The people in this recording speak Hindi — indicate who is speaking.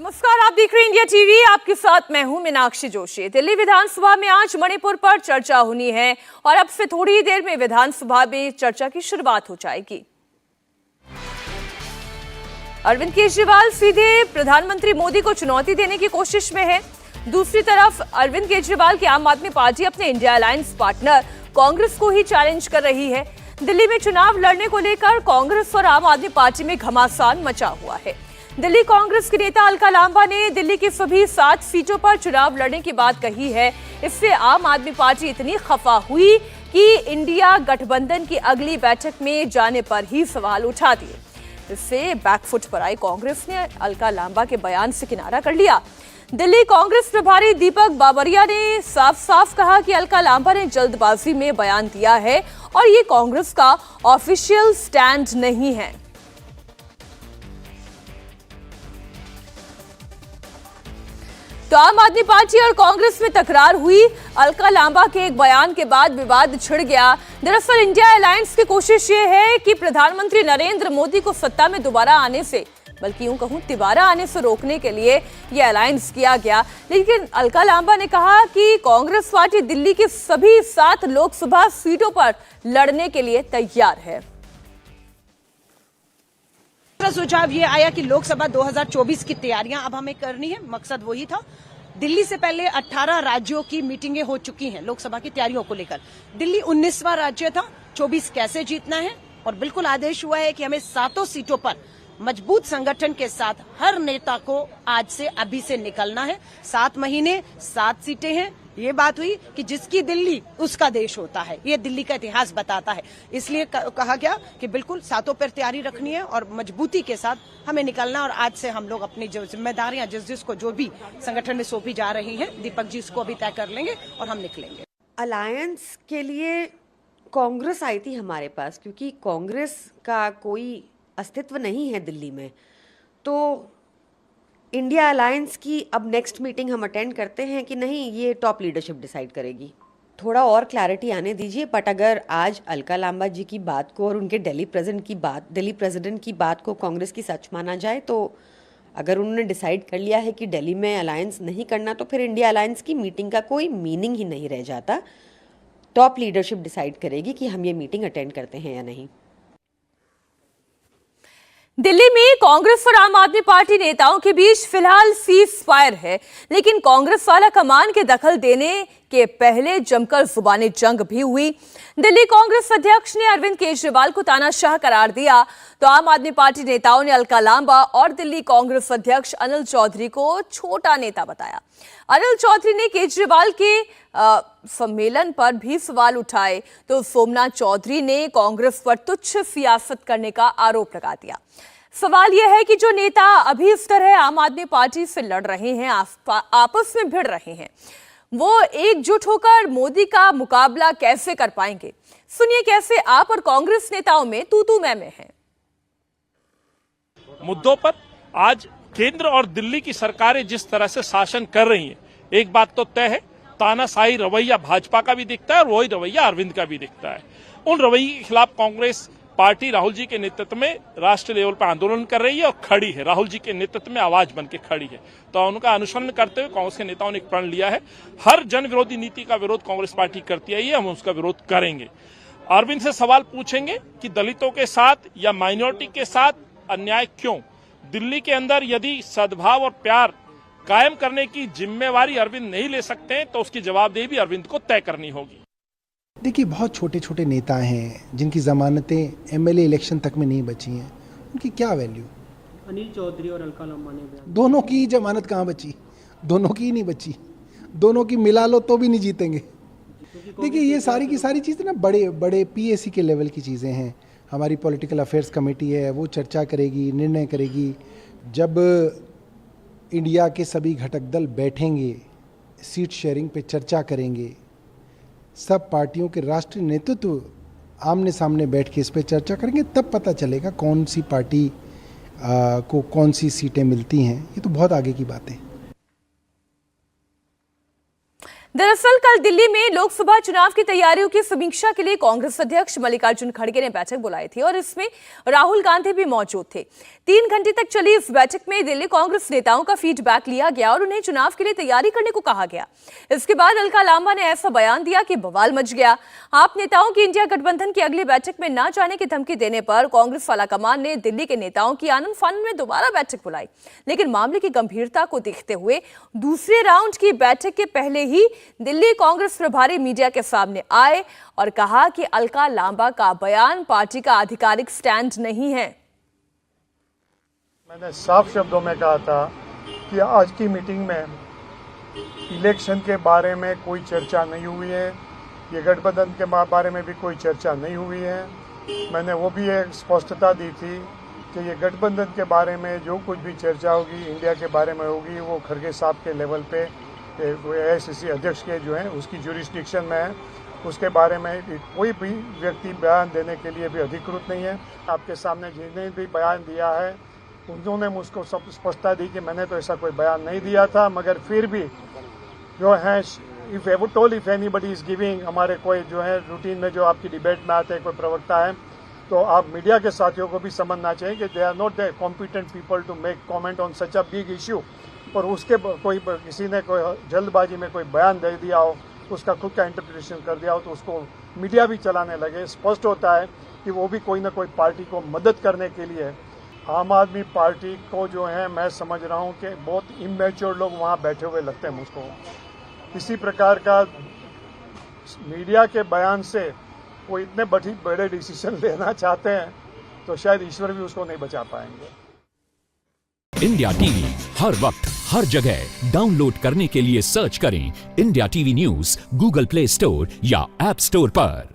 Speaker 1: नमस्कार, आप देख रहे हैं इंडिया टीवी। आपके साथ मैं हूं मीनाक्षी जोशी। दिल्ली विधानसभा में आज मणिपुर पर चर्चा होनी है और अब से थोड़ी ही देर में विधानसभा में चर्चा की शुरुआत हो जाएगी। अरविंद केजरीवाल सीधे प्रधानमंत्री मोदी को चुनौती देने की कोशिश में है। दूसरी तरफ अरविंद केजरीवाल की आम आदमी पार्टी अपने इंडिया अलायंस पार्टनर कांग्रेस को ही चैलेंज कर रही है। दिल्ली में चुनाव लड़ने को लेकर कांग्रेस और आम आदमी पार्टी में घमासान मचा हुआ है। दिल्ली कांग्रेस के नेता अलका लांबा ने दिल्ली की सभी 7 सीटों पर चुनाव लड़ने की बात कही है। इससे आम आदमी पार्टी इतनी खफा हुई कि इंडिया गठबंधन की अगली बैठक में जाने पर ही सवाल उठा दिए। इससे बैकफुट पर आई कांग्रेस ने अलका लांबा के बयान से किनारा कर लिया। दिल्ली कांग्रेस प्रभारी दीपक बाबरिया ने साफ साफ कहा कि अलका लांबा ने जल्दबाजी में बयान दिया है और ये कांग्रेस का ऑफिशियल स्टैंड नहीं है। तो आम आदमी पार्टी और कांग्रेस में तकरार हुई। अलका लांबा के एक बयान के बाद विवाद छिड़ गया। दरअसल इंडिया अलायंस की कोशिश ये है कि प्रधानमंत्री नरेंद्र मोदी को सत्ता में दोबारा आने से, बल्कि यूं कहूं तिबारा आने से रोकने के लिए ये अलायंस किया गया। लेकिन अलका लांबा ने कहा कि कांग्रेस पार्टी दिल्ली की सभी 7 लोकसभा सीटों पर लड़ने के लिए तैयार है।
Speaker 2: सुझाव ये आया कि लोकसभा 2024 की तैयारियां अब हमें करनी है। मकसद वही था। दिल्ली से पहले 18 राज्यों की मीटिंगें हो चुकी हैं लोकसभा की तैयारियों को लेकर। दिल्ली 19वां राज्य था। 24 कैसे जीतना है, और बिल्कुल आदेश हुआ है कि हमें 7 सीटों पर मजबूत संगठन के साथ हर नेता को आज से अभी से निकलना है। 7 महीने 7 सीटें हैं। ये बात हुई कि जिसकी दिल्ली उसका देश होता है। ये दिल्ली का इतिहास बताता है। इसलिए कहा गया कि बिल्कुल 7 पर तैयारी रखनी है और मजबूती के साथ हमें निकलना। और आज से हम लोग अपनी जो जिम्मेदारियां जिसको जो भी संगठन में सौंपी जा रही हैं, दीपक जी इसको अभी तय कर लेंगे और हम निकलेंगे।
Speaker 3: अलायंस के लिए कांग्रेस आई थी हमारे पास, क्योंकि कांग्रेस का कोई अस्तित्व नहीं है दिल्ली में। तो इंडिया अलायंस की अब नेक्स्ट मीटिंग हम अटेंड करते हैं कि नहीं, ये टॉप लीडरशिप डिसाइड करेगी। थोड़ा और क्लैरिटी आने दीजिए। बट अगर आज अलका लांबा जी की बात को और उनके दिल्ली प्रेसिडेंट की बात को कांग्रेस की सच माना जाए, तो अगर उन्होंने डिसाइड कर लिया है कि दिल्ली में अलायंस नहीं करना, तो फिर इंडिया अलायंस की मीटिंग का कोई मीनिंग ही नहीं रह जाता। टॉप लीडरशिप डिसाइड करेगी कि हम ये मीटिंग अटेंड करते हैं या नहीं।
Speaker 1: दिल्ली में कांग्रेस और आम आदमी पार्टी नेताओं के बीच फिलहाल सीज फायर है, लेकिन कांग्रेस वाला कमान के दखल देने के पहले जमकर जुबानी जंग भी हुई। दिल्ली कांग्रेस अध्यक्ष ने अरविंद केजरीवाल को तानाशाह करार दिया, तो आम आदमी पार्टी नेताओं ने अलका लांबा और दिल्ली कांग्रेस अध्यक्ष अनिल चौधरी को छोटा नेता बताया। अनिल चौधरी ने केजरीवाल के सम्मेलन पर भी सवाल उठाए, तो सोमनाथ चौधरी ने कांग्रेस पर तुच्छ सियासत करने का आरोप लगा दिया। सवाल यह है कि जो नेता अभी इस तरह आम आदमी पार्टी से लड़ रहे हैं, आपस में भिड़ रहे हैं, वो एकजुट होकर मोदी का मुकाबला कैसे कर पाएंगे। सुनिए कैसे आप और कांग्रेस नेताओं में तू मैं है।
Speaker 4: मुद्दों पर आज केंद्र और दिल्ली की सरकारें जिस तरह से शासन कर रही हैं, एक बात तो तय है, तानाशाही रवैया भाजपा का भी दिखता है और वही रवैया अरविंद का भी दिखता है। उन रवैये के खिलाफ कांग्रेस पार्टी राहुल जी के नेतृत्व में राष्ट्रीय लेवल पर आंदोलन कर रही है और खड़ी है। राहुल जी के नेतृत्व में आवाज बन के खड़ी है। तो उनका अनुसरण करते हुए कांग्रेस के नेताओं ने एक प्रण लिया है, हर जन विरोधी नीति का विरोध कांग्रेस पार्टी करती आई है, हम उसका विरोध करेंगे। अरविंद से सवाल पूछेंगे कि दलितों के साथ या माइनॉरिटी के साथ अन्याय क्यों। दिल्ली के अंदर यदि सद्भाव और प्यार कायम करने की जिम्मेवारी अरविंद नहीं ले सकते हैं, तो उसकी जवाबदेही भी अरविंद को तय करनी होगी।
Speaker 5: देखिए, बहुत छोटे छोटे नेता हैं जिनकी जमानतें एमएलए इलेक्शन तक में नहीं बची हैं, उनकी क्या वैल्यू।
Speaker 6: अनिल चौधरी और अलका लांबा ने
Speaker 5: दोनों की जमानत कहाँ बची, दोनों की ही नहीं बची। दोनों की मिला लो तो भी नहीं जीतेंगे। देखिए, ये सारी की सारी चीज़ें ना बड़े बड़े पीएसी के लेवल की चीज़ें हैं। हमारी पॉलिटिकल अफेयर्स कमेटी है, वो चर्चा करेगी, निर्णय करेगी। जब इंडिया के सभी घटक दल बैठेंगे, सीट शेयरिंग पे चर्चा करेंगे, सब पार्टियों के राष्ट्रीय नेतृत्व आमने सामने बैठ के इस पे चर्चा करेंगे, तब पता चलेगा कौन सी पार्टी को कौन सी सीटें मिलती हैं। ये तो बहुत आगे की बात है।
Speaker 1: दरअसल कल दिल्ली में लोकसभा चुनाव की तैयारियों की समीक्षा के लिए कांग्रेस अध्यक्ष मल्लिकार्जुन खड़गे ने बैठक बुलाई थी और इसमें राहुल गांधी भी मौजूद थे। 3 घंटे तक चली इस बैठक में दिल्ली कांग्रेस नेताओं का फीडबैक लिया गया और उन्हें चुनाव के लिए तैयारी करने को कहा गया। इसके बाद अलका लांबा ने ऐसा बयान दिया कि बवाल मच गया। आप नेताओं की इंडिया गठबंधन की अगली बैठक में न जाने की धमकी देने पर कांग्रेस आलाकमान ने दिल्ली के नेताओं की आनंद फानन में दोबारा बैठक बुलाई, लेकिन मामले की गंभीरता को देखते हुए दूसरे राउंड की बैठक के पहले ही दिल्ली कांग्रेस प्रभारी मीडिया के सामने आए और कहा कि अलका लांबा का बयान पार्टी का आधिकारिक स्टैंड नहीं है।
Speaker 7: मैंने साफ शब्दों में कहा था कि आज की मीटिंग में इलेक्शन के बारे में कोई चर्चा नहीं हुई है, ये गठबंधन के बारे में भी कोई चर्चा नहीं हुई है। मैंने वो भी एक स्पष्टता दी थी कि ये गठबंधन के बारे में जो कुछ भी चर्चा होगी, इंडिया के बारे में होगी, वो खड़गे साहब के लेवल पे AICC अध्यक्ष के जो है उसकी जुरिस्डिक्शन में है। उसके बारे में कोई भी व्यक्ति बयान देने के लिए भी अधिकृत नहीं है। आपके सामने जिन्होंने भी बयान दिया है उन्होंने मुझको सब स्पष्टता दी कि मैंने तो ऐसा कोई बयान नहीं दिया था, मगर फिर भी जो है इफ एनीबडी इज गिविंग, हमारे कोई जो है रूटीन में जो आपकी डिबेट में आते हैं कोई प्रवक्ता है, तो आप मीडिया के साथियों को भी समझना चाहिए कि they are not the competent people to make comment on such a big issue. और उसके कोई किसी ने कोई जल्दबाजी में कोई बयान दे दिया हो, उसका खुद का इंटरप्रिटेशन कर दिया हो, तो उसको मीडिया भी चलाने लगे। स्पष्ट होता है कि वो भी कोई ना कोई पार्टी को मदद करने के लिए। आम आदमी पार्टी को जो है मैं समझ रहा हूँ कि बहुत इमेच्योर लोग वहाँ बैठे हुए लगते हैं मुझको। किसी प्रकार का मीडिया के बयान से वो इतने बड़े डिसीजन लेना चाहते हैं तो शायद ईश्वर भी उसको नहीं बचा पाएंगे।
Speaker 8: इंडिया टीवी हर वक्त हर जगह डाउनलोड करने के लिए सर्च करें India TV news Google play store या ऐप स्टोर पर।